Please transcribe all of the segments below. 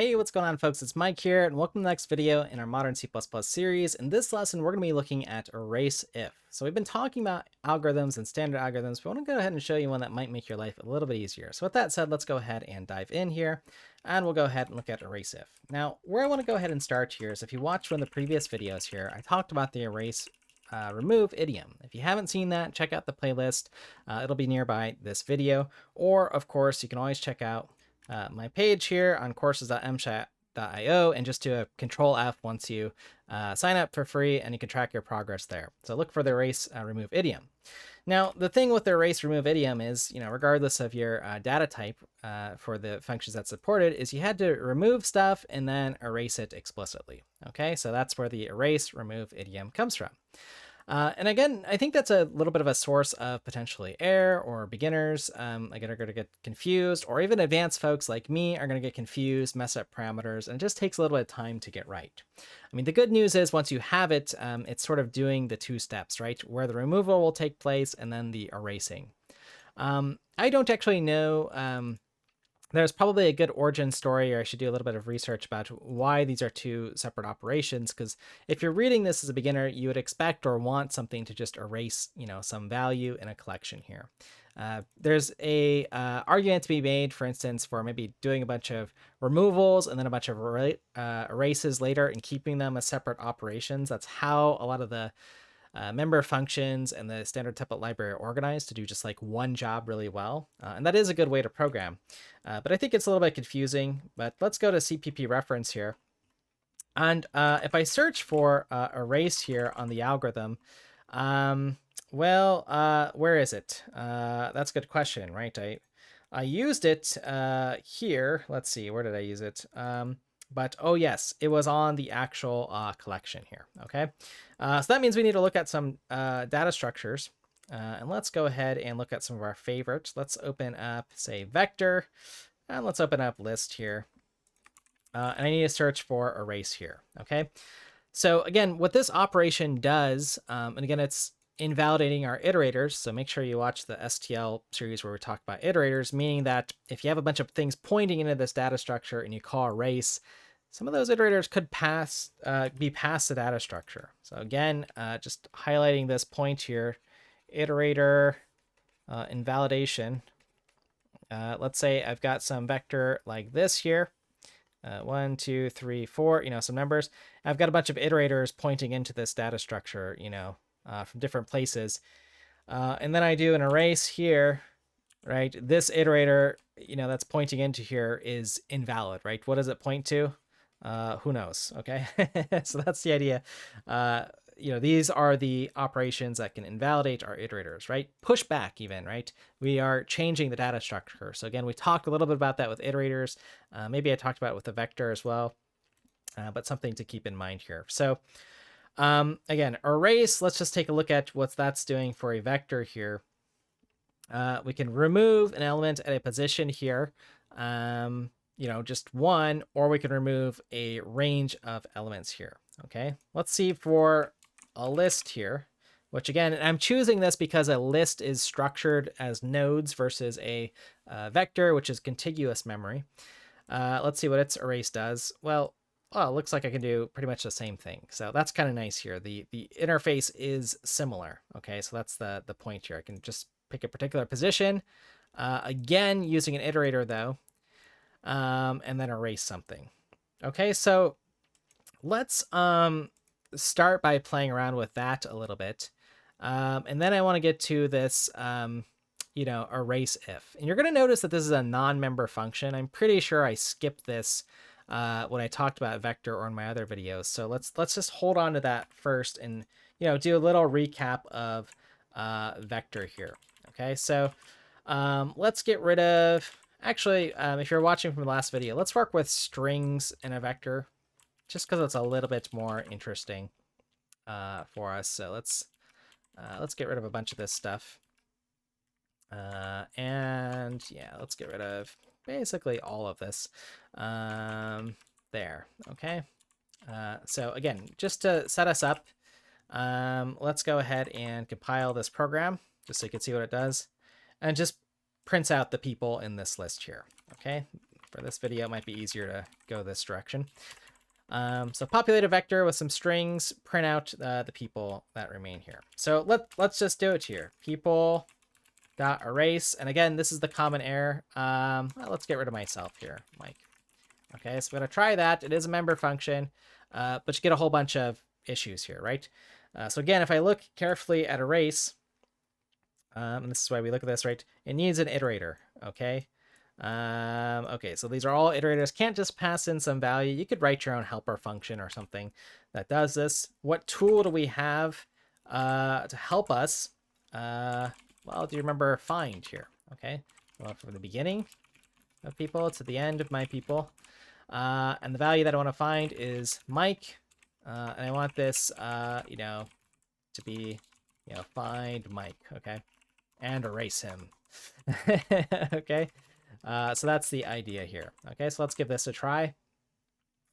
Hey, what's going on, folks? It's Mike here, and welcome to the next video in our modern C++ series. In this lesson, we're going to be looking at erase if. So we've been talking about algorithms and standard algorithms, but I want to go ahead and show you one that might make your life a little bit easier. So with that said, let's go ahead and dive in here, and we'll go ahead and look at erase if. Now, where I want to go ahead and start here is if you watched one of the previous videos here, I talked about the erase remove idiom. If you haven't seen that, check out the playlist. It'll be nearby this video, or of course, you can always check out my page here on courses.mchat.io and just do a control F once you sign up for free, and you can track your progress there. So look for the erase remove idiom. Now, the thing with the erase remove idiom is, regardless of your data type for the functions that supported, is you had to remove stuff and then erase it explicitly. Okay, so that's where the erase remove idiom comes from. And again, I think that's a little bit of a source of potentially error, or beginners again are going to get confused, or even advanced folks like me are going to get confused, mess up parameters, and it just takes a little bit of time to get right. I mean, the good news is once you have it, it's sort of doing the two steps, right? Where the removal will take place and then the erasing. I don't actually know. There's probably a good origin story, or I should do a little bit of research about why these are two separate operations, because if you're reading this as a beginner, you would expect or want something to just erase, some value in a collection here. There's a argument to be made, for instance, for maybe doing a bunch of removals and then a bunch of erases later and keeping them as separate operations. That's how a lot of the member functions and the standard template library are organized to do just like one job really well. And that is a good way to program. But I think it's a little bit confusing. But let's go to CPP reference here. And if I search for erase here on the algorithm, where is it? That's a good question, right? I used it here. Let's see, where did I use it? But oh yes, it was on the actual collection here. Okay, so that means we need to look at some data structures, and let's go ahead and look at some of our favorites. Let's open up, say, vector, and let's open up list here, and I need to search for erase here. Okay, so again, what this operation does, and again, it's invalidating our iterators. So make sure you watch the STL series where we talk about iterators, meaning that if you have a bunch of things pointing into this data structure and you call erase, some of those iterators could be past the data structure. So again, just highlighting this point here, iterator invalidation. Let's say I've got some vector like this here. 1, 2, 3, 4, some numbers. I've got a bunch of iterators pointing into this data structure, from different places. And then I do an erase here, right? This iterator, that's pointing into here is invalid, right? What does it point to? Who knows? Okay. So that's the idea. These are the operations that can invalidate our iterators, right? Push back even, right? We are changing the data structure. So again, we talked a little bit about that with iterators. Maybe I talked about it with the vector as well, but something to keep in mind here. So again, erase, let's just take a look at what that's doing for a vector here. We can remove an element at a position here, just one, or we can remove a range of elements here. Okay, let's see for a list here, which again, I'm choosing this because a list is structured as nodes versus a vector, which is contiguous memory. Let's see what its erase does. Well, it looks like I can do pretty much the same thing. So that's kind of nice here. The interface is similar. Okay, so that's the point here. I can just pick a particular position, again, using an iterator though, and then erase something. Okay, so let's start by playing around with that a little bit. And then I want to get to this, erase if. And you're going to notice that this is a non-member function. I'm pretty sure I skipped this when I talked about vector or in my other videos. So let's just hold on to that first and do a little recap of vector here. Okay, so let's get rid of, actually, if you're watching from the last video, let's work with strings in a vector, just because it's a little bit more interesting for us. So let's get rid of a bunch of this stuff. And yeah, let's get rid of basically all of this. There, okay. So again, just to set us up, let's go ahead and compile this program just so you can see what it does, and just prints out the people in this list here. Okay, for this video, it might be easier to go this direction. So populate a vector with some strings, print out the people that remain here. So let's just do it here. People dot erase, and again, this is the common error. Well, let's get rid of myself here, Mike. Okay, so we're gonna try that. It is a member function, but you get a whole bunch of issues here, right? So again, if I look carefully at erase, and this is why we look at this, right? It needs an iterator, okay? Okay, so these are all iterators. Can't just pass in some value. You could write your own helper function or something that does this. What tool do we have to help us? Well, do you remember find here? Okay, well, from the beginning of people to the end of my people. And the value that I want to find is Mike. And I want this, you know, to be, you know, find Mike, okay? And erase him. Okay, so that's the idea here. Okay, so let's give this a try.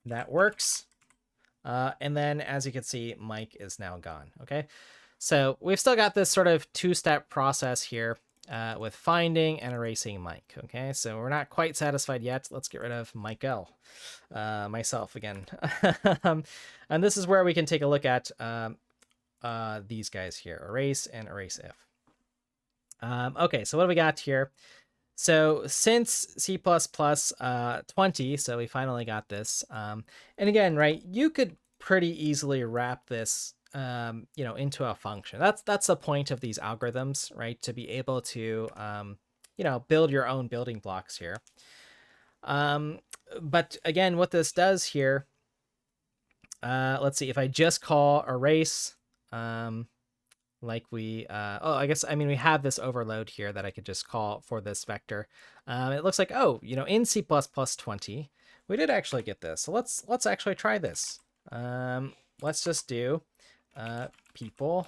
That works. And then, as you can see, Mike is now gone. Okay, so we've still got this sort of two-step process here with finding and erasing Mike. Okay, so we're not quite satisfied yet. Let's get rid of Michael, myself again. And this is where we can take a look at these guys here, erase and erase if. Okay, so what do we got here? So since C++ 20, so we finally got this. And again, right, you could pretty easily wrap this, you know, into a function. That's the point of these algorithms, right? To be able to, you know, build your own building blocks here. But again, what this does here, let's see, if I just call erase, like we, oh, I guess, I mean, we have this overload here that I could just call for this vector. It looks like, oh, you know, in C++ 20, we did actually get this. So let's actually try this. Let's just do people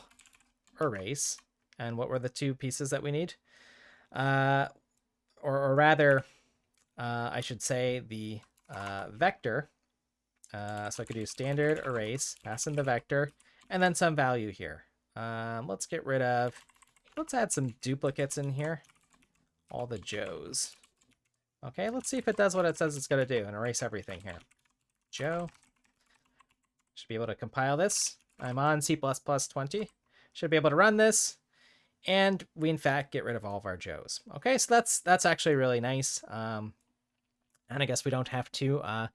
erase. And what were the two pieces that we need? Or rather, I should say the vector. So I could do standard erase, pass in the vector, and then some value here. Let's get rid of, let's add some duplicates in here. All the Joes. Okay, let's see if it does what it says it's going to do and erase everything here. Joe. Should be able to compile this. I'm on C++ 20. Should be able to run this. And we, in fact, get rid of all of our Joes. Okay, so that's actually really nice. And I guess we don't have to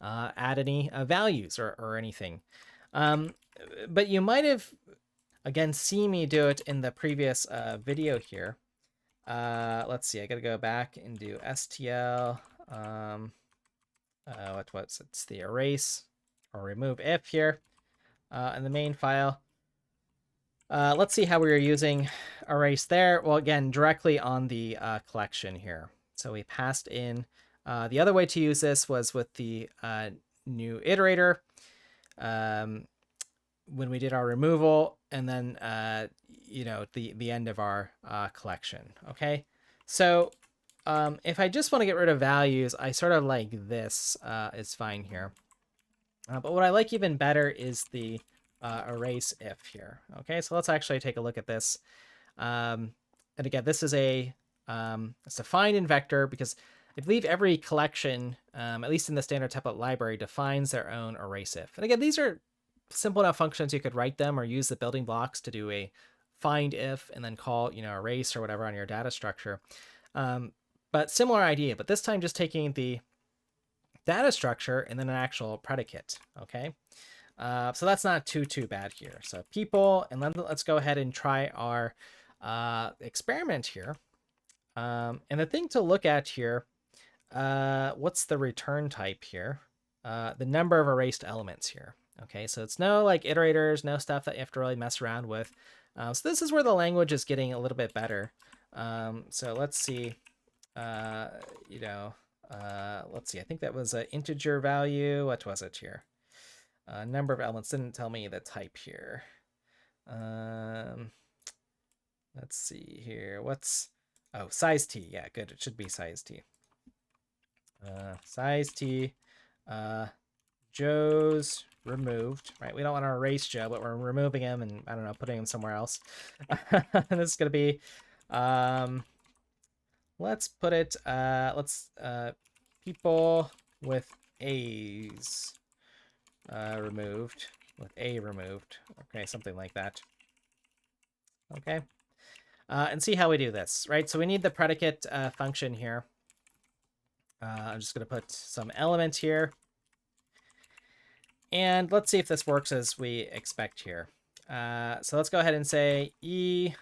add any values or anything. But you might have, again, seen me do it in the previous video here. Let's see, I gotta go back and do STL. It's the erase or remove if here in the main file. Let's see how we were using erase there. Well, again, directly on the collection here. So we passed in, the other way to use this was with the new iterator. When we did our removal, and then, you know, the end of our collection, okay? So if I just want to get rid of values, I sort of like this is fine here. But what I like even better is the erase if here, okay? So let's actually take a look at this. And again, this is it's a find in vector, because I believe every collection, at least in the standard template library, defines their own erase if. And again, these are simple enough functions you could write them or use the building blocks to do a find if and then call, you know, erase or whatever on your data structure. But similar idea, but this time just taking the data structure and then an actual predicate, okay? So that's not too bad here. So people, and then let's go ahead and try our experiment here. And the thing to look at here, what's the return type here? The number of erased elements here. Okay, so it's no like iterators, no stuff that you have to really mess around with. So this is where the language is getting a little bit better. So let's see, you know, let's see, I think that was an integer value. What was it here? Number of elements, didn't tell me the type here. Let's see here, what's, oh, size t, yeah, good, it should be size t. Size t, Joe's removed, right? We don't want to erase Joe, but we're removing him and, I don't know, putting him somewhere else. This is going to be, let's put it, let's, people with A's removed, with A removed. Okay, something like that. Okay. And see how we do this, right? So we need the predicate function here. I'm just going to put some element here. And let's see if this works as we expect here. So let's go ahead and say E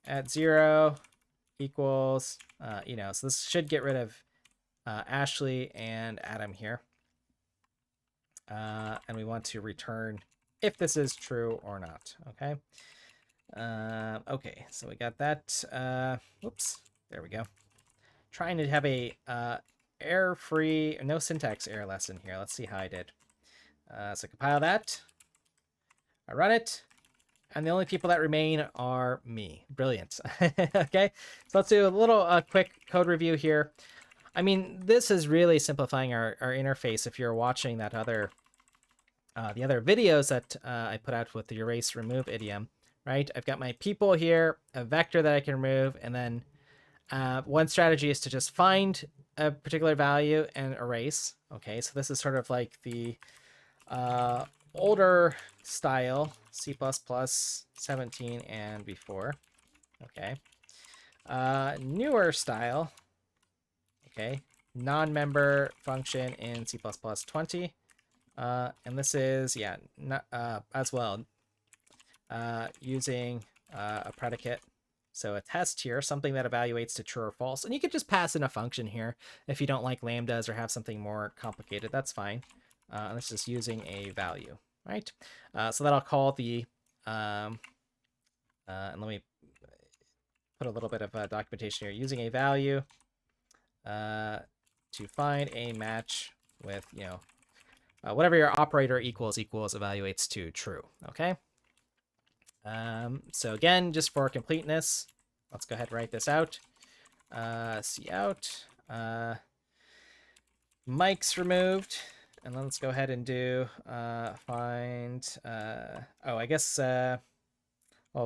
at 0 equals, so this should get rid of Ashley and Adam here. And we want to return if this is true or not, okay? Okay, so we got that. Whoops, there we go. Trying to have a error-free, no syntax error lesson here. Let's see how I did. So compile that. I run it. And the only people that remain are me. Brilliant. Okay, so let's do a little quick code review here. I mean, this is really simplifying our interface if you're watching that other, the other videos that I put out with the erase remove idiom, right? I've got my people here, a vector that I can remove, and then one strategy is to just find a particular value and erase. Okay, so this is sort of like the older style C++ 17 and before. Okay. Newer style. Okay. Non-member function in C++ 20. And this is, yeah, not, as well, using a predicate. So a test here, something that evaluates to true or false. And you could just pass in a function here if you don't like lambdas or have something more complicated. That's fine. And it's just using a value, right? So that'll call the, and let me put a little bit of documentation here, using a value to find a match with, whatever your operator equals evaluates to true, okay? So again, just for completeness, let's go ahead and write this out. Cout, Mike's removed. And then let's go ahead and do find, I guess, well,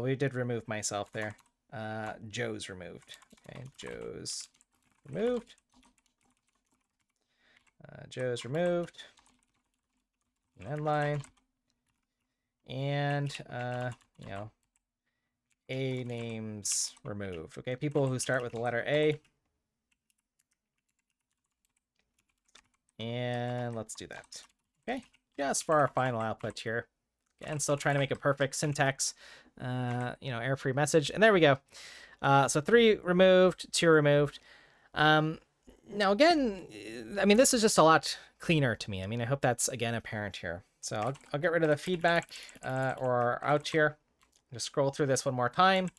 we did remove myself there. Joe's removed. Okay, Joe's removed. Joe's removed. An end line. And, A names removed. Okay, people who start with the letter A. And let's do that. Okay, just for our final output here. Again, still trying to make a perfect syntax, error-free message. And there we go. So 3 removed, 2 removed. Now again, I mean, this is just a lot cleaner to me. I mean, I hope that's, again, apparent here. So I'll get rid of the feedback or out here. Just scroll through this one more time.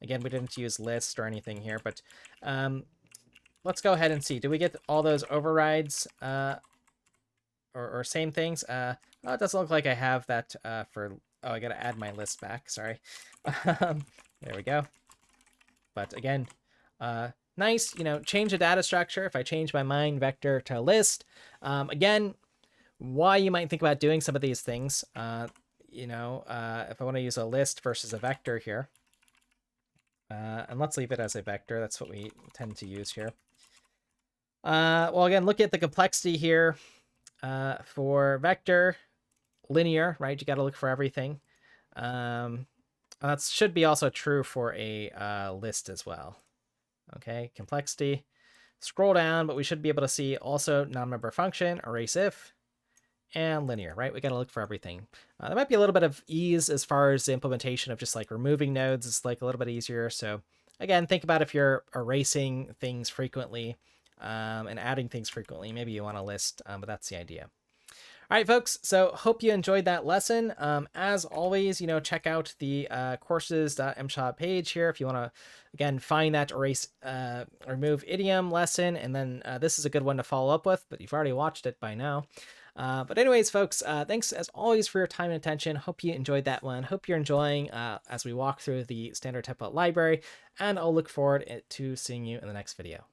Again, we didn't use list or anything here, but let's go ahead and see. Do we get all those overrides or same things? It doesn't look like I have that for... Oh, I got to add my list back. Sorry. There we go. But again, nice, change the data structure. If I change my main vector to list, again, why you might think about doing some of these things, if I want to use a list versus a vector here, and let's leave it as a vector. That's what we tend to use here. Well, again, look at the complexity here. For vector, linear, right? You got to look for everything. That should be also true for a list as well. Okay, complexity. Scroll down, but we should be able to see also non-member function, erase if, and linear, right? We got to look for everything. There might be a little bit of ease as far as the implementation of just like removing nodes. It's like a little bit easier. So again, think about if you're erasing things frequently and adding things frequently, maybe you want to list, but that's the idea. All right, folks, so hope you enjoyed that lesson. As always, check out the courses.mshop page here if you want to, again, find that erase, remove idiom lesson. And then this is a good one to follow up with, but you've already watched it by now. But anyways, folks, thanks as always for your time and attention. Hope you enjoyed that one. Hope you're enjoying as we walk through the standard template library, and I'll look forward to seeing you in the next video.